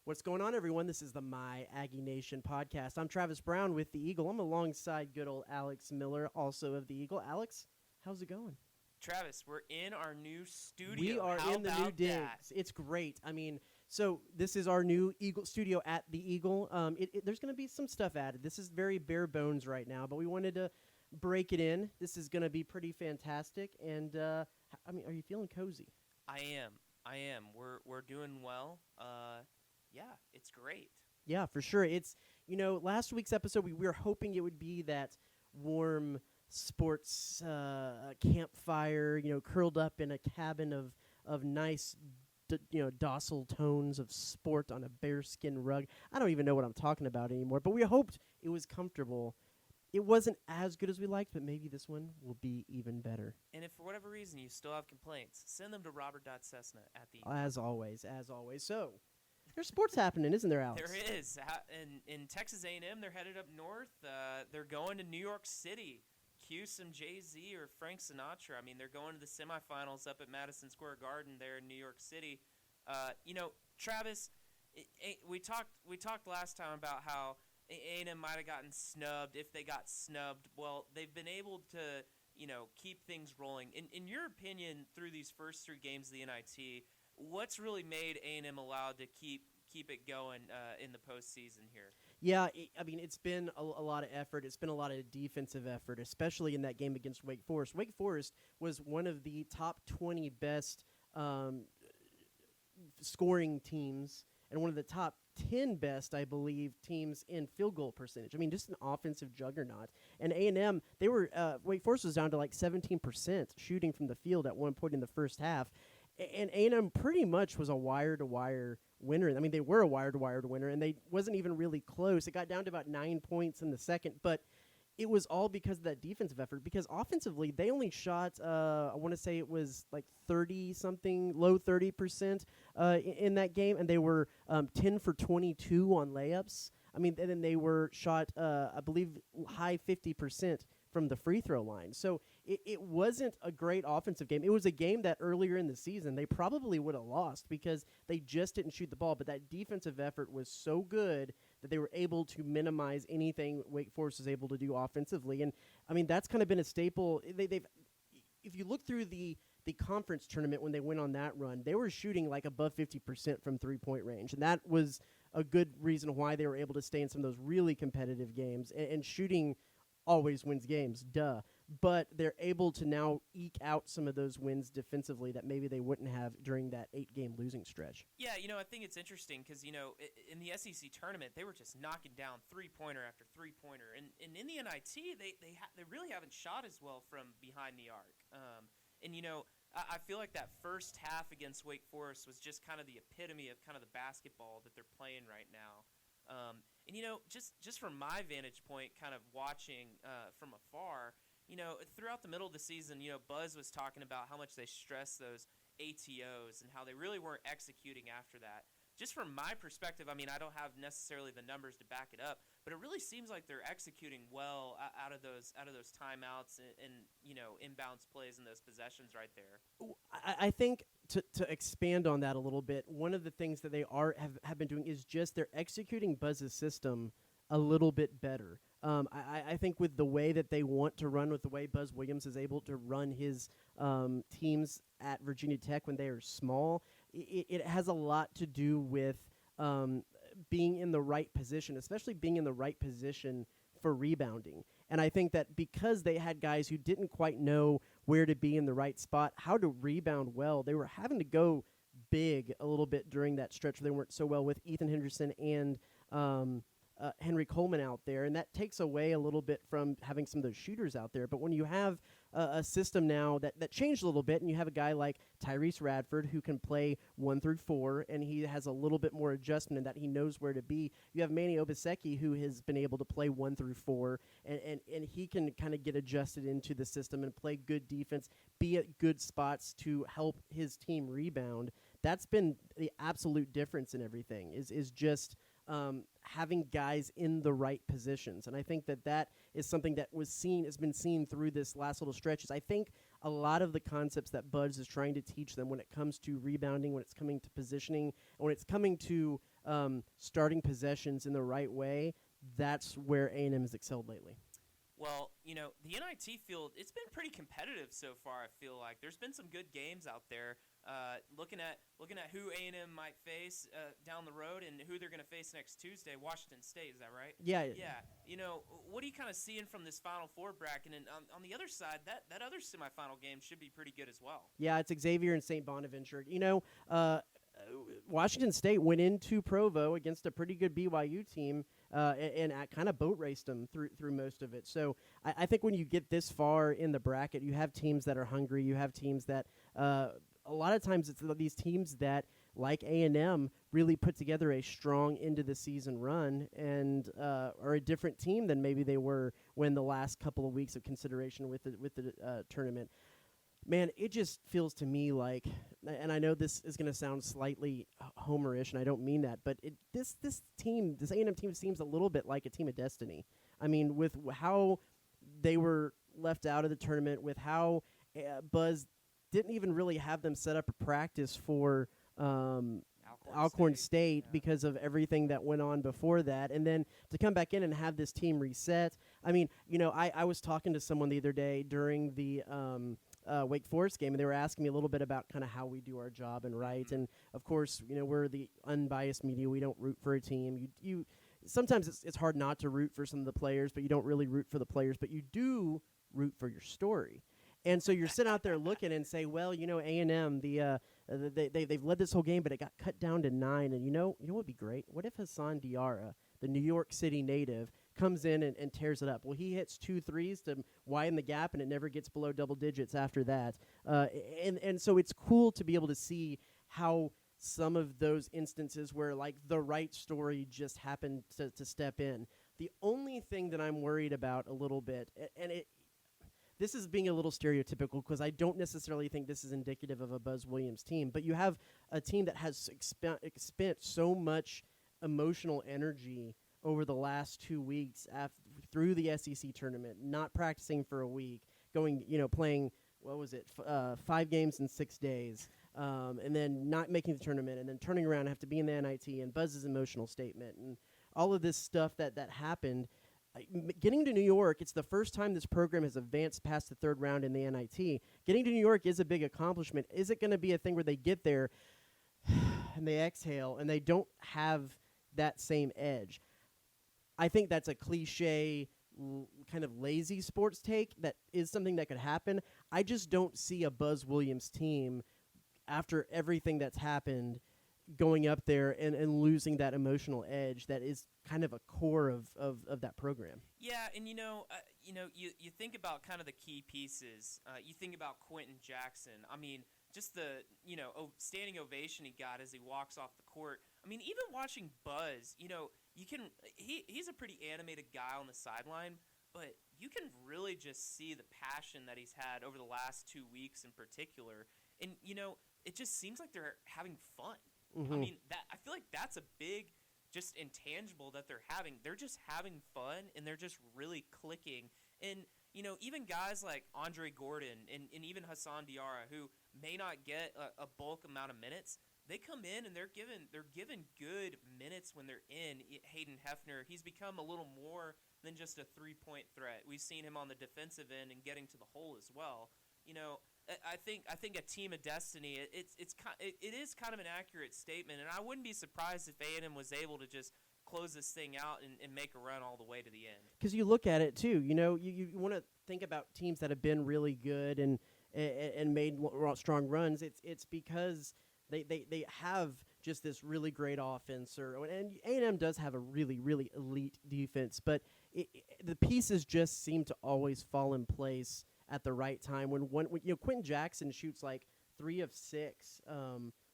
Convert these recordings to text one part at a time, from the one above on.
What's going on, everyone? This is the My Aggie Nation podcast. I'm Travis Brown with the Eagle. I'm alongside good old Alex Miller, also of the Eagle. Alex, how's it going? Travis, we're in our new studio. We are How in the new about digs. that? It's great. So this is our new Eagle studio at the Eagle. There's going to be some stuff added. This is very bare bones right now, but we wanted to break it in. This is going to be pretty fantastic. And are you feeling cozy? I am. We're doing well. Yeah, it's great. Yeah, for sure. It's, last week's episode, we were hoping it would be that warm sports campfire, curled up in a cabin of nice, docile tones of sport on a bearskin rug. I don't even know what I'm talking about anymore, but we hoped it was comfortable. It wasn't as good as we liked, but maybe this one will be even better. And if for whatever reason you still have complaints, send them to robert.cessna at the As always. So, there's sports happening, isn't there, Alex? There is. In Texas A&M, they're headed up north. They're going to New York City. Cue some Jay-Z or Frank Sinatra. They're going to the semifinals up at Madison Square Garden there in New York City. Travis, we talked last time about how A&M might have gotten snubbed if they got snubbed. Well, they've been able to, keep things rolling. In your opinion, through these first three games of the NIT, what's really made A&M allowed to keep it going in the postseason here? Yeah, it's been a lot of effort. It's been a lot of defensive effort, especially in that game against Wake Forest. Wake Forest was one of the top 20 best scoring teams and one of the top 10 best, I believe, teams in field goal percentage. Just an offensive juggernaut. And A&M, Wake Forest was down to like 17% shooting from the field at one point in the first half. And A&M pretty much was a wire-to-wire winner. They were a wire-to-wire winner, and they wasn't even really close. It got down to about 9 points in the second, but it was all because of that defensive effort. Because offensively, they only shot, I want to say it was like 30-something, low 30% in that game, and they were 10 for 22 on layups. And then they were shot, I believe, high 50% from the free throw line. So it wasn't a great offensive game. It was a game that earlier in the season they probably would have lost because they just didn't shoot the ball. But that defensive effort was so good that they were able to minimize anything Wake Forest was able to do offensively. And, that's kind of been a staple. If you look through the conference tournament when they went on that run, they were shooting like above 50% from three-point range. And that was a good reason why they were able to stay in some of those really competitive games. And shooting always wins games, duh. But they're able to now eke out some of those wins defensively that maybe they wouldn't have during that 8-game losing stretch. Yeah, I think it's interesting because, in the SEC tournament, they were just knocking down three-pointer after three-pointer. And in the NIT, they really haven't shot as well from behind the arc. I feel like that first half against Wake Forest was just kind of the epitome of kind of the basketball that they're playing right now. Just from my vantage point, kind of watching from afar, throughout the middle of the season, Buzz was talking about how much they stress those ATOs and how they really weren't executing after that. Just from my perspective, I don't have necessarily the numbers to back it up, but it really seems like they're executing well out of those timeouts and inbounds plays and those possessions right there. I think to expand on that a little bit, one of the things that they have been doing is just they're executing Buzz's system a little bit better. I think with the way that they want to run, with the way Buzz Williams is able to run his teams at Virginia Tech when they are small, it has a lot to do with being in the right position, especially being in the right position for rebounding. And I think that because they had guys who didn't quite know where to be in the right spot, how to rebound well, they were having to go big a little bit during that stretch where they weren't so well with Ethan Henderson and Henry Coleman out there, and that takes away a little bit from having some of those shooters out there. But when you have a system now that changed a little bit, and you have a guy like Tyrese Radford who can play 1 through 4, and he has a little bit more adjustment in that he knows where to be. You have Manny Obaseki who has been able to play 1 through 4, and he can kind of get adjusted into the system and play good defense, be at good spots to help his team rebound. That's been the absolute difference in everything, is just having guys in the right positions. And I think that is something that has been seen through this last little stretches. I think a lot of the concepts that Buzz is trying to teach them when it comes to rebounding, when it's coming to positioning, when it's coming to starting possessions in the right way, that's where A&M has excelled lately. Well, the NIT field, it's been pretty competitive so far, I feel like. There's been some good games out there. Looking at who A&M might face down the road and who they're going to face next Tuesday, Washington State, is that right? Yeah. Yeah. What are you kind of seeing from this Final Four bracket? And on the other side, that other semifinal game should be pretty good as well. Yeah, it's Xavier and St. Bonaventure. Washington State went into Provo against a pretty good BYU team and kind of boat raced them through most of it. So I think when you get this far in the bracket, you have teams that are hungry. You have teams that a lot of times it's these teams that, like A&M, really put together a strong end-of-the-season run and are a different team than maybe they were when the last couple of weeks of consideration with the tournament. Man, it just feels to me like, and I know this is going to sound slightly homerish, and I don't mean that, but this A&M team seems a little bit like a team of destiny. I mean, with how they were left out of the tournament, with how Buzz didn't even really have them set up a practice for Alcorn State yeah. because of everything that went on before that, and then to come back in and have this team reset. I mean, I was talking to someone the other day during the Wake Forest game, and they were asking me a little bit about kind of how we do our job and right. And of course, we're the unbiased media. We don't root for a team. You sometimes it's hard not to root for some of the players, but you don't really root for the players, but you do root for your story. And so you're sitting out there looking and say, well, A&M, they've led this whole game, but it got cut down to 9. And you know what would be great? What if Hassan Diarra, the New York City native, comes in and tears it up? Well, he hits 2 threes to widen the gap, and it never gets below double digits after that. And so it's cool to be able to see how some of those instances where, like, the right story just happened to step in. The only thing that I'm worried about a little bit, and this is being a little stereotypical because I don't necessarily think this is indicative of a Buzz Williams team, but you have a team that has spent so much emotional energy over the last 2 weeks through the SEC tournament, not practicing for a week, going, playing, 5 games in 6 days, and then not making the tournament, and then turning around and have to be in the NIT, and Buzz's emotional statement, and all of this stuff that happened. Getting to New York, it's the first time this program has advanced past the 3rd round in the NIT. Getting to New York is a big accomplishment. Is it going to be a thing where they get there and they exhale and they don't have that same edge? I think that's a cliche, kind of lazy sports take. That is something that could happen. I just don't see a Buzz Williams team, after everything that's happened, going up there and losing that emotional edge that is kind of a core of that program. Yeah, and you think about kind of the key pieces. You think about Quentin Jackson. I mean, just the standing ovation he got as he walks off the court. I mean, even watching Buzz, he's a pretty animated guy on the sideline, but you can really just see the passion that he's had over the last 2 weeks in particular. And it just seems like they're having fun. Mm-hmm. I mean, I feel like that's a big just intangible that they're having. They're just having fun, and they're just really clicking. And, even guys like Andre Gordon and even Hassan Diarra, who may not get a bulk amount of minutes, they come in and they're given good minutes when they're in. Hayden Hefner, he's become a little more than just a three-point threat. We've seen him on the defensive end and getting to the hole as well. I think a team of destiny. It is kind of an accurate statement, and I wouldn't be surprised if A&M was able to just close this thing out and make a run all the way to the end. Because you look at it too, you want to think about teams that have been really good and made strong runs. It's because they have just this really great offense, and A&M does have a really, really elite defense, but the pieces just seem to always fall in place at the right time. When Quentin Jackson shoots like 3 of 6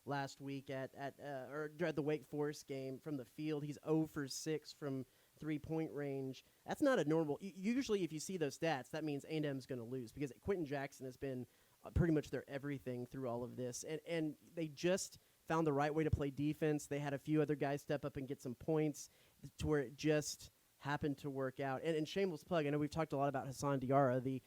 last week at the Wake Forest game from the field. He's 0 for 6 from 3-point range. That's not a normal. Usually, if you see those stats, that means A&M's going to lose because Quentin Jackson has been pretty much their everything through all of this, and they just found the right way to play defense. They had a few other guys step up and get some points to where it just happened to work out. And shameless plug, I know we've talked a lot about Hassan Diarra, the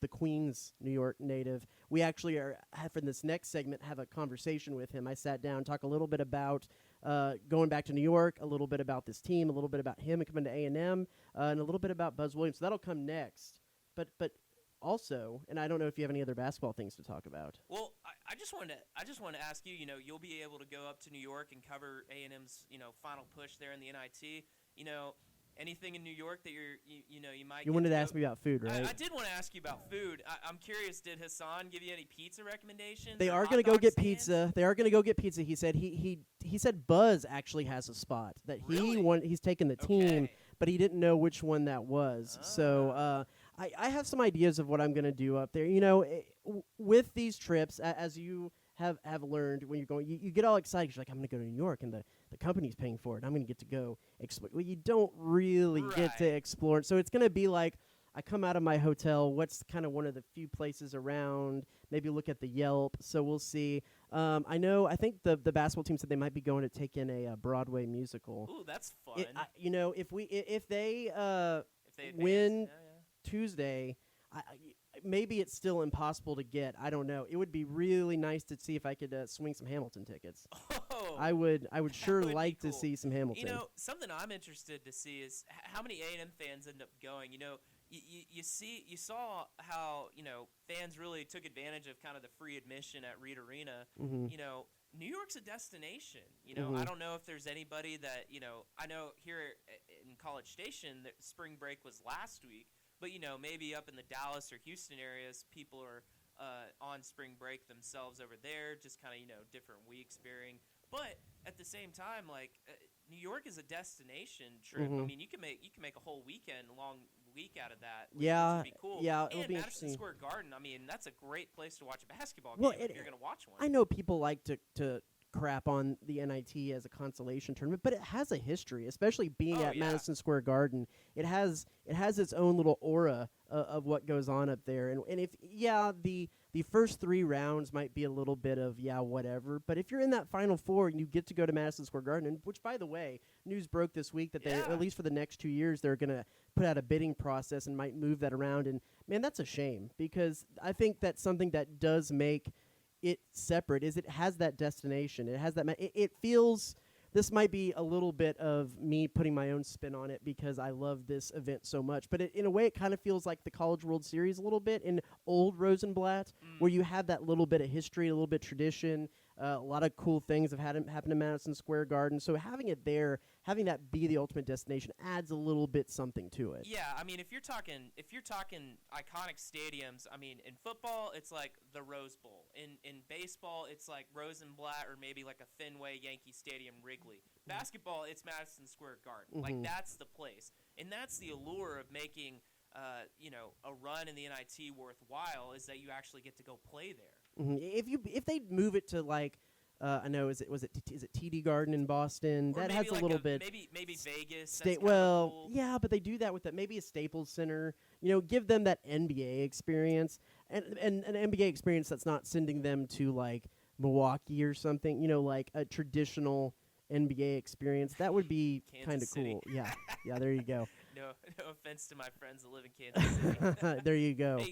Queens, New York native. We actually for this next segment have a conversation with him. I sat down, talk a little bit about going back to New York, a little bit about this team, a little bit about him coming to A&M, and a little bit about Buzz Williams. So that'll come next. But also, and I don't know if you have any other basketball things to talk about. Well, I just wanted to ask you. You'll be able to go up to New York and cover A&M's final push there in the NIT. Anything in New York that you might. You wanted to ask me about food, right? I did want to ask you about food. I'm curious. Did Hassan give you any pizza recommendations? They are going to go get pizza. They are going to go get pizza. He said he said Buzz actually has a spot that he's taken the team, but he didn't know which one that was. So I have some ideas of what I'm going to do up there. With these trips, as you have learned when you're going, you get all excited. You're like, I'm going to go to New York, and the company's paying for it. I'm going to get to go explore. Well, you don't really get to explore it. So it's going to be like, I come out of my hotel, what's kind of one of the few places around, maybe look at the Yelp. So we'll see. I think the basketball team said they might be going to take in a Broadway musical. Ooh, that's fun. If they advance, win Tuesday, maybe it's still impossible to get. I don't know. It would be really nice to see if I could swing some Hamilton tickets. Oh, I would sure would like be to cool. see some Hamilton. Something I'm interested to see is how many A&M fans end up going. You saw how fans really took advantage of kind of the free admission at Reed Arena. Mm-hmm. New York's a destination. Mm-hmm. I don't know if there's anybody that I know here in College Station that spring break was last week, but maybe up in the Dallas or Houston areas, people are on spring break themselves over there, just kind of different weeks varying. But at the same time, New York is a destination trip. Mm-hmm. I mean, you can make a whole long week out of that. Which would be cool. Yeah, it'll and be Madison interesting. Square Garden. I mean, that's a great place to watch a basketball Well, game if you're going to watch one. I know people like to crap on the NIT as a consolation tournament, but it has a history, especially being at Madison Square Garden. It has its own little aura of what goes on up there. And if the first 3 rounds might be a little bit of whatever, but if you're in that Final Four and you get to go to Madison Square Garden, which by the way, news broke this week that they at least for the next 2 years they're going to put out a bidding process and might move that around. And man, that's a shame, because I think that's something that does make it separate. Is it has that destination. It has that. It feels. This might be a little bit of me putting my own spin on it because I love this event so much. But in a way, it kind of feels like the College World Series a little bit in old Rosenblatt, where you have that little bit of history, a little bit of tradition. A lot of cool things have happened in Madison Square Garden. So having it there, having that be the ultimate destination, adds a little bit something to it. Yeah, I mean, if you're talking iconic stadiums, I mean, in football, it's like the Rose Bowl. In baseball, it's like Rosenblatt or maybe like a Fenway Yankee Stadium Wrigley. Basketball, it's Madison Square Garden. Like, that's the place. And that's the allure of making a run in the NIT worthwhile, is that you actually get to go play there. Mm-hmm. If they move it to I know is it TD Garden in Boston? Or that has a little bit. Maybe Vegas. Well, cool. yeah, but they do that with that. Maybe a Staples Center. Give them that NBA experience and an NBA experience that's not sending them to Milwaukee or something. Like a traditional NBA experience. That would be kind of cool. Yeah, there you go. No offense to my friends that live in Kansas City. There you go. Hey,